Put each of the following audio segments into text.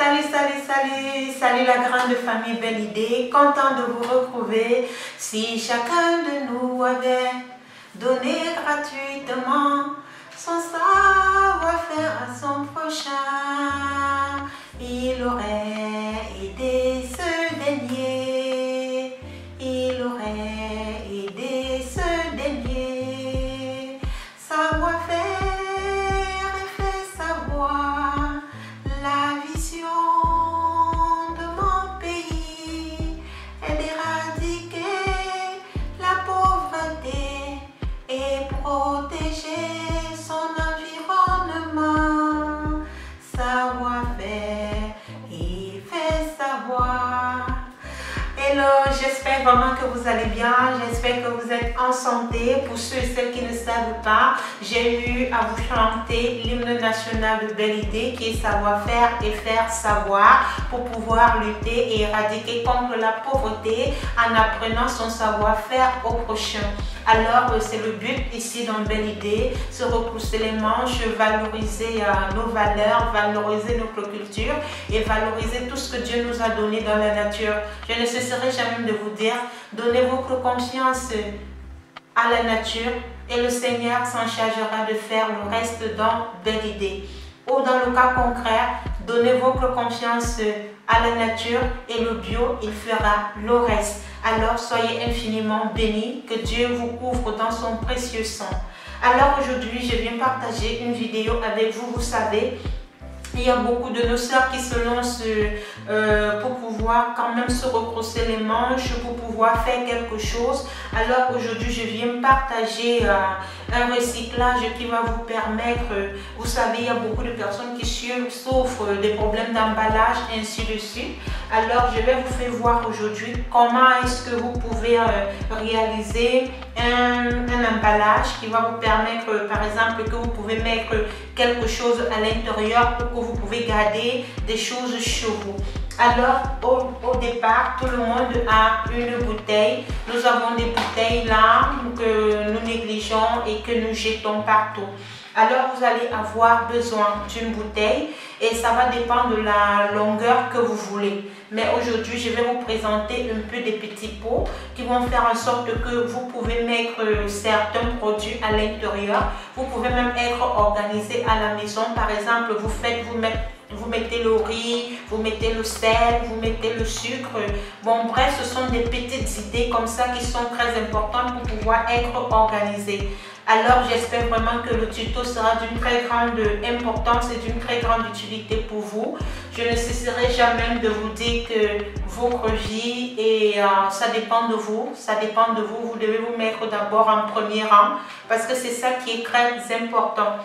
Salut la grande famille Belle Idée, content de vous retrouver. Si chacun de nous avait donné gratuitement son savoir-faire à son prochain, il aurait aidé ce dernier, il aurait aidé ce dernier. Savoir-faire et fait savoir la vision de mon pays est d'éradiquer la pauvreté et protéger son environnement. Savoir-faire et fait savoir. Hello, j'espère vraiment que vous allez bien, j'espère que vous êtes en santé. Pour ceux et celles qui ne savent pas, j'ai eu à vous chanter l'hymne national de Belle Idée qui est savoir-faire et faire savoir pour pouvoir lutter et éradiquer contre la pauvreté en apprenant son savoir-faire au prochain. Alors, c'est le but ici dans Belle Idée, se repousser les manches, valoriser nos valeurs, valoriser notre culture et valoriser tout ce que Dieu nous a donné dans la nature. Je ne cesserai jamais de vous dire, donnez votre confiance à la nature et le Seigneur s'en chargera de faire le reste dans Belle Idée. Ou dans le cas concret, donnez votre confiance à la nature et le bio, il fera le reste. Alors soyez infiniment bénis, que Dieu vous couvre dans son précieux sang. Alors aujourd'hui, je viens partager une vidéo avec vous. Vous savez, il y a beaucoup de nos sœurs qui se lancent pour pouvoir quand même se retrousser les manches, pour pouvoir faire quelque chose. Alors aujourd'hui, je viens partager un recyclage qui va vous permettre, vous savez, il y a beaucoup de personnes qui souffrent des problèmes d'emballage et ainsi de suite. Alors je vais vous faire voir aujourd'hui comment est-ce que vous pouvez réaliser un emballage qui va vous permettre, par exemple, que vous pouvez mettre quelque chose à l'intérieur pour que vous pouvez garder des choses chez vous. Alors, au départ, tout le monde a une bouteille. Nous avons des bouteilles là que nous négligeons et que nous jetons partout. Alors, vous allez avoir besoin d'une bouteille et ça va dépendre de la longueur que vous voulez. Mais aujourd'hui, je vais vous présenter un peu des petits pots qui vont faire en sorte que vous pouvez mettre certains produits à l'intérieur. Vous pouvez même être organisé à la maison. Par exemple, vous mettez le riz, vous mettez le sel, vous mettez le sucre. Bon, bref, ce sont des petites idées comme ça qui sont très importantes pour pouvoir être organisées. Alors, j'espère vraiment que le tuto sera d'une très grande importance et d'une très grande utilité pour vous. Je ne cesserai jamais de vous dire que votre vie, ça dépend de vous. Ça dépend de vous. Vous devez vous mettre d'abord en premier rang parce que c'est ça qui est très important.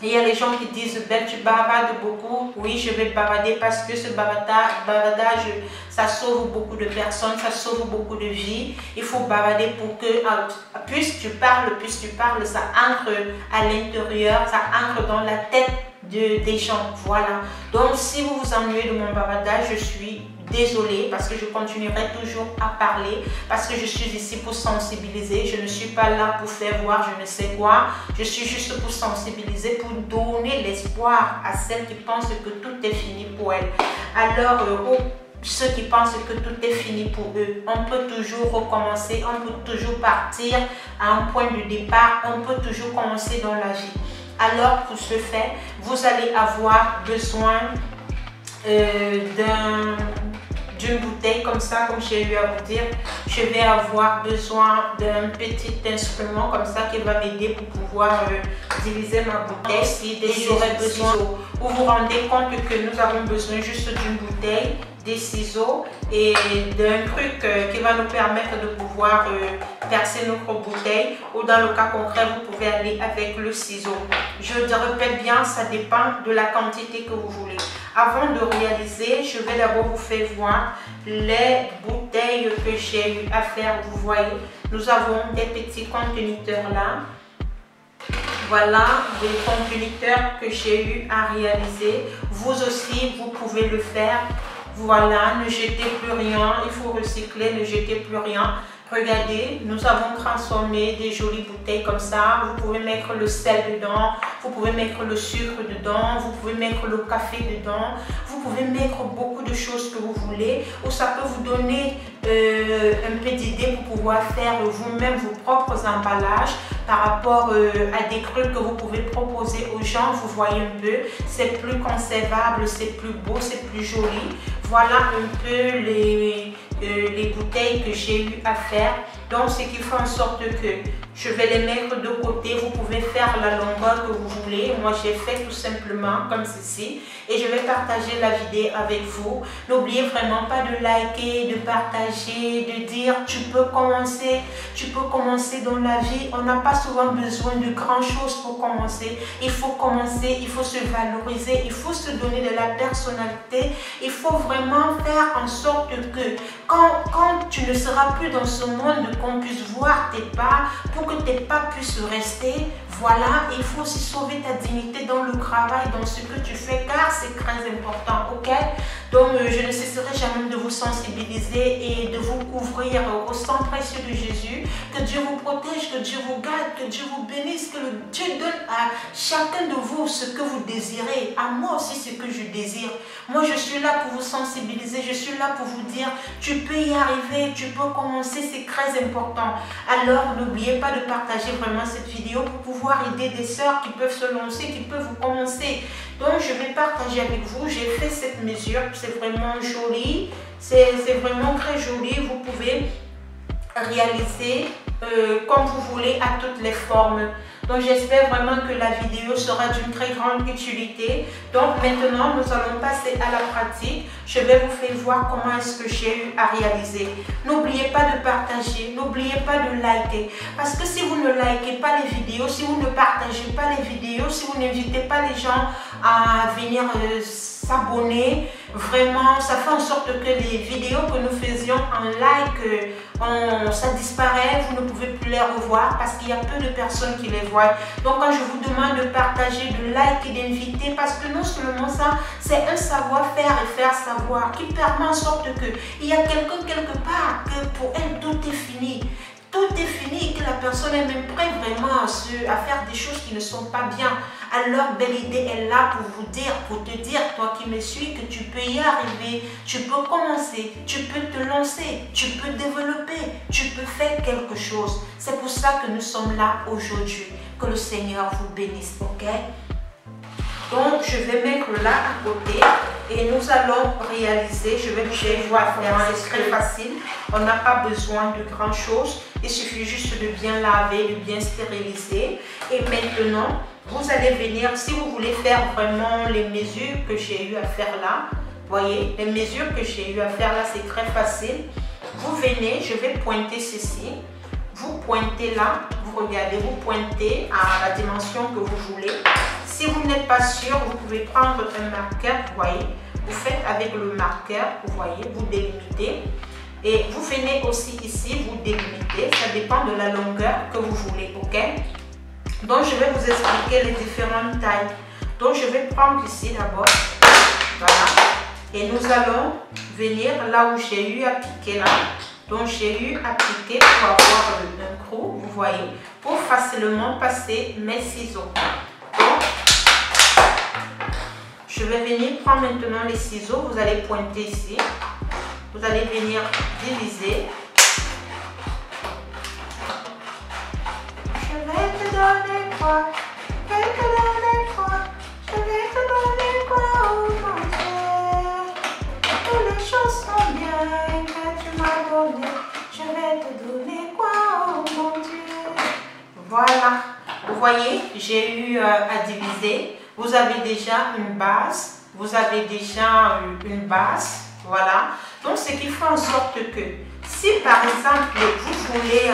Il y a les gens qui disent, ben, tu bavardes beaucoup. Oui, je vais bavader parce que ce bavardage, ça sauve beaucoup de personnes, ça sauve beaucoup de vies. Il faut bavarder pour que, plus tu parles, ça entre à l'intérieur, ça entre dans la tête des gens. Voilà. Donc, si vous vous ennuyez de mon bavardage, je suis désolée parce que je continuerai toujours à parler parce que je suis ici pour sensibiliser. Je ne suis pas là pour faire voir je ne sais quoi. Je suis juste pour sensibiliser, pour donner l'espoir à celles qui pensent que tout est fini pour elles. Alors, ceux qui pensent que tout est fini pour eux, on peut toujours recommencer, on peut toujours partir à un point de départ, on peut toujours commencer dans la vie. Alors, pour ce faire, vous allez avoir besoin d'une bouteille comme ça, comme j'ai eu à vous dire. Je vais avoir besoin d'un petit instrument comme ça qui va m'aider pour pouvoir diviser ma bouteille. Si j'aurai besoin, vous vous rendez compte que nous avons besoin juste d'une bouteille, des ciseaux et d'un truc qui va nous permettre de pouvoir percer notre bouteille, ou dans le cas concret vous pouvez aller avec le ciseau. Je te répète bien, ça dépend de la quantité que vous voulez. Avant de réaliser, je vais d'abord vous faire voir les bouteilles que j'ai eu à faire. Vous voyez, nous avons des petits conteniteurs là. Voilà des conteniteurs que j'ai eu à réaliser. Vous aussi, vous pouvez le faire. Voilà, ne jetez plus rien, il faut recycler, ne jetez plus rien. Regardez, nous avons transformé des jolies bouteilles comme ça. Vous pouvez mettre le sel dedans, vous pouvez mettre le sucre dedans, vous pouvez mettre le café dedans, vous pouvez mettre beaucoup de choses que vous voulez, ou ça peut vous donner un peu d'idées pour pouvoir faire vous-même vos propres emballages par rapport à des trucs que vous pouvez proposer aux gens. Vous voyez un peu, c'est plus conservable, c'est plus beau, c'est plus joli. Voilà un peu les bouteilles que j'ai eu à faire. Donc ce qui fait en sorte que je vais les mettre de côté. Vous pouvez faire la longueur que vous voulez. Moi j'ai fait tout simplement comme ceci et je vais partager la vidéo avec vous. N'oubliez vraiment pas de liker, de partager, de dire tu peux commencer dans la vie. On n'a pas souvent besoin de grand chose pour commencer. Il faut commencer, il faut se valoriser, il faut se donner de la personnalité. Il faut vraiment faire en sorte que quand tu ne seras plus dans ce monde, qu'on puisse voir tes pas, pour que tes pas puissent rester. Voilà, il faut aussi sauver ta dignité dans le travail, dans ce que tu fais, car c'est très important, ok? Donc, je ne cesserai jamais de vous sensibiliser et de vous couvrir au sang précieux de Jésus. Que Dieu vous protège, que Dieu vous garde, que Dieu vous bénisse, que Dieu donne à chacun de vous ce que vous désirez, à moi aussi ce que je désire. Moi, je suis là pour vous sensibiliser, je suis là pour vous dire, tu peux y arriver, tu peux commencer, c'est très important. Alors, n'oubliez pas de partager vraiment cette vidéo pour pouvoir aider des sœurs qui peuvent se lancer, qui peuvent commencer. Donc, je vais partager avec vous. J'ai fait cette mesure. C'est vraiment joli. C'est vraiment très joli. Vous pouvez réaliser comme vous voulez à toutes les formes. Donc, j'espère vraiment que la vidéo sera d'une très grande utilité. Donc, maintenant, nous allons passer à la pratique. Je vais vous faire voir comment est-ce que j'ai eu à réaliser. N'oubliez pas de partager, n'oubliez pas de liker. Parce que si vous ne likez pas les vidéos, si vous ne partagez pas les vidéos, si vous n'invitez pas les gens à venir s'abonner, vraiment, ça fait en sorte que les vidéos que nous faisions en like, ça disparaît, vous ne pouvez plus les revoir parce qu'il y a peu de personnes qui les voient. Donc quand je vous demande de partager, de liker, d'inviter, parce que non seulement ça, c'est un savoir-faire et faire savoir qui permet en sorte qu'il y a quelqu'un quelque part que pour elle tout est fini. Tout est fini, que la personne est même prête vraiment à faire des choses qui ne sont pas bien. Alors, belle idée est là pour vous dire, pour te dire, toi qui me suis, que tu peux y arriver, tu peux commencer, tu peux te lancer, tu peux développer, tu peux faire quelque chose. C'est pour ça que nous sommes là aujourd'hui. Que le Seigneur vous bénisse, ok? Donc, je vais mettre là à côté et nous allons réaliser. Je vais voir faire, c'est très facile. On n'a pas besoin de grand chose. Il suffit juste de bien laver, de bien stériliser. Et maintenant, vous allez venir, si vous voulez faire vraiment les mesures que j'ai eu à faire là, voyez, les mesures que j'ai eu à faire là, c'est très facile. Vous venez, je vais pointer ceci. Vous pointez là, vous regardez, vous pointez à la dimension que vous voulez. Si vous n'êtes pas sûr, vous pouvez prendre un marqueur, vous voyez. Vous faites avec le marqueur, vous voyez, vous délimitez. Et vous venez aussi ici, vous délimitez. Ça dépend de la longueur que vous voulez, ok? Donc, je vais vous expliquer les différentes tailles. Donc, je vais prendre ici d'abord. Voilà. Et nous allons venir là où j'ai eu à piquer là. Donc, j'ai eu à piquer pour avoir un creux, vous voyez, pour facilement passer mes ciseaux. Donc, je vais venir prendre maintenant les ciseaux. Vous allez pointer ici. Vous allez venir diviser. Je vais te donner quoi? Je vais te donner quoi? Je vais te donner quoi, oh mon Dieu? Toutes les choses sont bien que tu m'as donné. Je vais te donner quoi, oh mon Dieu? Voilà. Vous voyez, j'ai eu à diviser. Vous avez déjà une base. Vous avez déjà une base. Voilà. Donc, ce qui fait en sorte que si par exemple vous voulez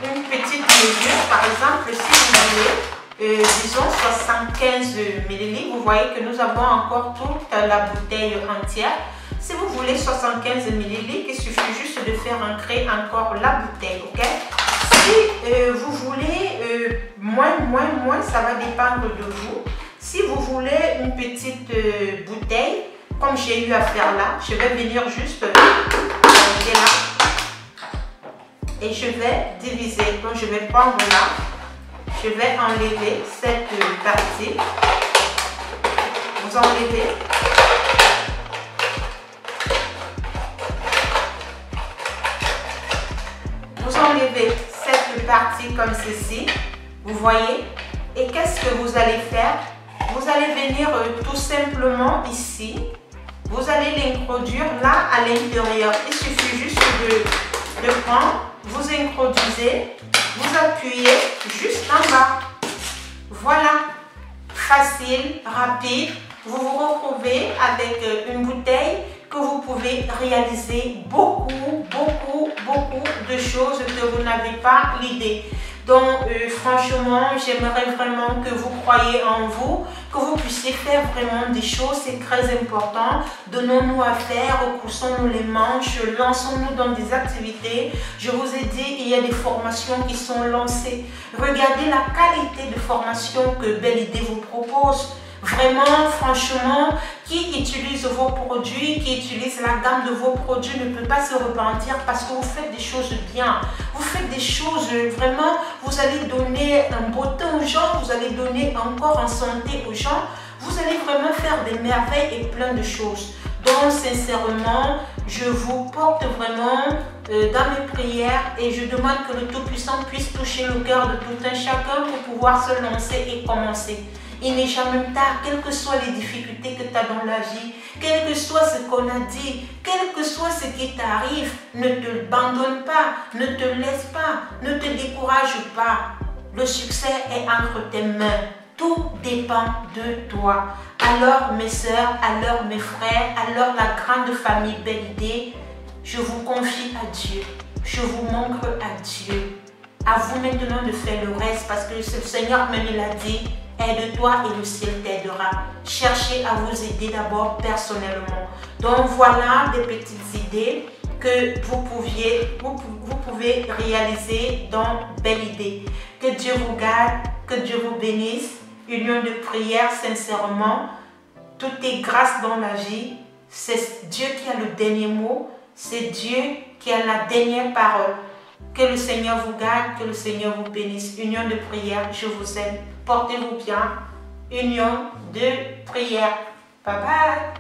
une petite mesure, par exemple, si vous voulez, disons 75 ml, vous voyez que nous avons encore toute la bouteille entière. Si vous voulez 75 ml, il suffit juste de faire ancrer encore la bouteille, ok? Si vous voulez moins, ça va dépendre de vous. Si vous voulez une petite bouteille, comme j'ai eu à faire là, je vais venir juste là. et je vais diviser. Donc je vais prendre là, je vais enlever cette partie. Vous enlevez. Vous enlevez cette partie comme ceci. Vous voyez? Et qu'est-ce que vous allez faire? Vous allez venir tout simplement ici. Vous allez l'introduire là à l'intérieur. Il suffit juste de prendre. Vous introduisez. Vous appuyez juste en bas. Voilà. Facile, rapide. Vous vous retrouvez avec une bouteille que vous pouvez réaliser beaucoup de choses que vous n'avez pas l'idée. Donc franchement, j'aimerais vraiment que vous croyiez en vous, que vous puissiez faire vraiment des choses, c'est très important. Donnons-nous à faire, recoussons-nous les manches, lançons-nous dans des activités. Je vous ai dit, il y a des formations qui sont lancées. Regardez la qualité de formation que Belle Idée vous propose. Vraiment, franchement, qui utilise vos produits, qui utilise la gamme de vos produits ne peut pas se repentir parce que vous faites des choses bien. Vous faites des choses vraiment, vous allez donner un beauté aux gens, vous allez donner encore en santé aux gens. Vous allez vraiment faire des merveilles et plein de choses. Donc, sincèrement, je vous porte vraiment dans mes prières et je demande que le Tout-Puissant puisse toucher le cœur de tout un chacun pour pouvoir se lancer et commencer. Il n'est jamais tard, quelles que soient les difficultés que tu as dans la vie, quel que soit ce qu'on a dit, quel que soit ce qui t'arrive, ne te abandonne pas, ne te laisse pas, ne te décourage pas. Le succès est entre tes mains. Tout dépend de toi. Alors mes sœurs, alors mes frères, alors la grande famille Belle Idée, je vous confie à Dieu. Je vous montre à Dieu. À vous maintenant de faire le reste parce que le Seigneur même il a dit, aide-toi et le ciel t'aidera. Cherchez à vous aider d'abord personnellement. Donc voilà des petites idées que vous pouvez réaliser dans Belle Idée. Que Dieu vous garde, que Dieu vous bénisse. Union de prière, sincèrement, tout est grâce dans la vie. C'est Dieu qui a le dernier mot. C'est Dieu qui a la dernière parole. Que le Seigneur vous garde, que le Seigneur vous bénisse. Union de prière, je vous aime. Portez-vous bien. Union de prière. Bye bye.